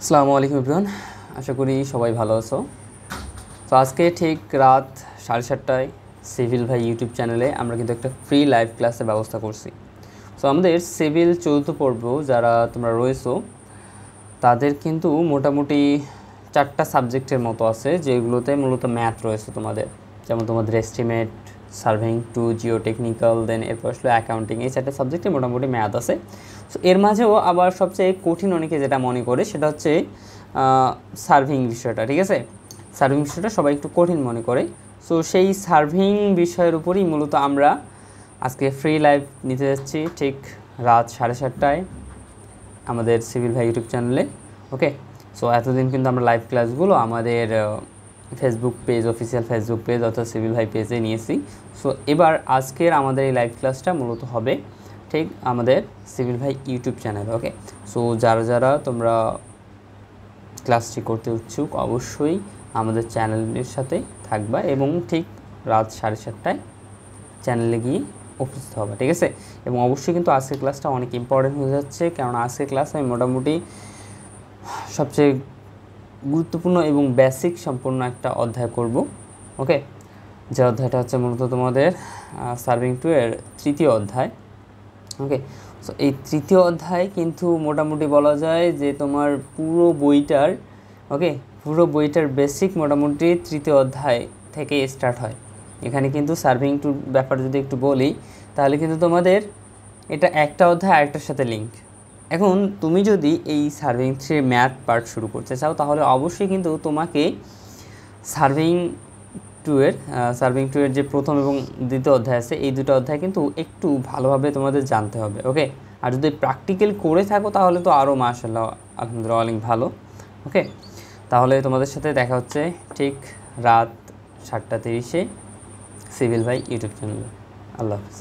আসসালামু আলাইকুম এভরিওয়ান, আশা করি সবাই ভালো আছো। তো আজকে ঠিক রাত 7:30টায় সিভিল ভাই ইউটিউব চ্যানেলে আমরা কিন্তু একটা ফ্রি লাইভ ক্লাসের ব্যবস্থা করছি। সো আমাদের সিভিল 4th পর্ব যারা তোমরা রয়েছো তাদের কিন্তু মোটামুটি 4টা সাবজেক্টের মতো আছে, যেগুলোতে মূলত ম্যাথ রয়েছে তোমাদের, যেমন তোমাদের estimate, surveying two, geotechnical, then এরপর আসলে অ্যাকাউন্টিং। এই 4টা সাবজেক্টে মোটামুটি ম্যাথ আছে। সো এর মাঝেও আবার সবচেয়ে কঠিন অনেকে যেটা মনে করে সেটা হচ্ছে সার্ভিং বিষয়টা। ঠিক আছে, সার্ভিং বিষয়টা সবাই একটু কঠিন মনে করে। সো সেই সার্ভিং বিষয়ের উপরই মূলত আমরা আজকে ফ্রি লাইভ নিতে যাচ্ছি ঠিক রাত 7:30টায় আমাদের সিভিল ভাই ইউটিউব চ্যানেলে। ওকে, সো এতদিন কিন্তু আমরা লাইভ ক্লাসগুলো আমাদের Facebook page, official Facebook page অর্থাৎ সিভিল ভাই পেজে নিয়েছি। সো এবার আজকের আমাদের এই লাইভ ক্লাসটা মূলত হবে ঠিক আমাদের সিভিল ভাই ইউটিউব চ্যানেল। ওকে, সো যারা যারা তোমরা ক্লাসটি করতে ইচ্ছুক অবশ্যই আমাদের চ্যানেলের সাথে থাকবা এবং ঠিক রাত 7:30টায় চ্যানেলে গিয়ে উপস্থিত হবে। ঠিক আছে, এবং অবশ্যই কিন্তু আজকের ক্লাসটা অনেক ইম্পর্টেন্ট হয়ে যাচ্ছে, কারণ আজকের ক্লাস আমি মোটামুটি সবচেয়ে গুরুত্বপূর্ণ এবং বেসিক সম্পূর্ণ একটা অধ্যায় করব। ওকে, যে অধ্যায়টা হচ্ছে মূলত তোমাদের সার্ভিং টু এর 3য় অধ্যায়। ওকে, সো এই 3য় অধ্যায় কিন্তু মোটামুটি বলা যায় যে তোমার পুরো বইটার বেসিক মোটামুটি 3য় অধ্যায় থেকে স্টার্ট হয়। এখানে কিন্তু সার্ভিং টু ব্যাপার যদি একটু বলি তাহলে কিন্তু তোমাদের এটা একটা অধ্যায় আরেকটার সাথে লিঙ্ক। এখন তুমি যদি এই সার্ভিং 3 ম্যাথ পার্ট শুরু করতে চাও তাহলে অবশ্যই কিন্তু তোমাকে সার্ভিং টু এর যে প্রথম এবং দ্বিতীয় অধ্যায় আছে এই দুটো অধ্যায় কিন্তু একটু ভালোভাবে তোমাদের জানতে হবে। ওকে, আর যদি প্র্যাকটিক্যাল করে থাকো তাহলে তো আরও মাশাআল্লাহ আলহামদুলিল্লাহ অনেক ভালো। ওকে, তাহলে তোমাদের সাথে দেখা হচ্ছে ঠিক রাত 7:30-এ সিভিল ভাই ইউটিউব চ্যানেলে। আল্লাহ হাফিজ।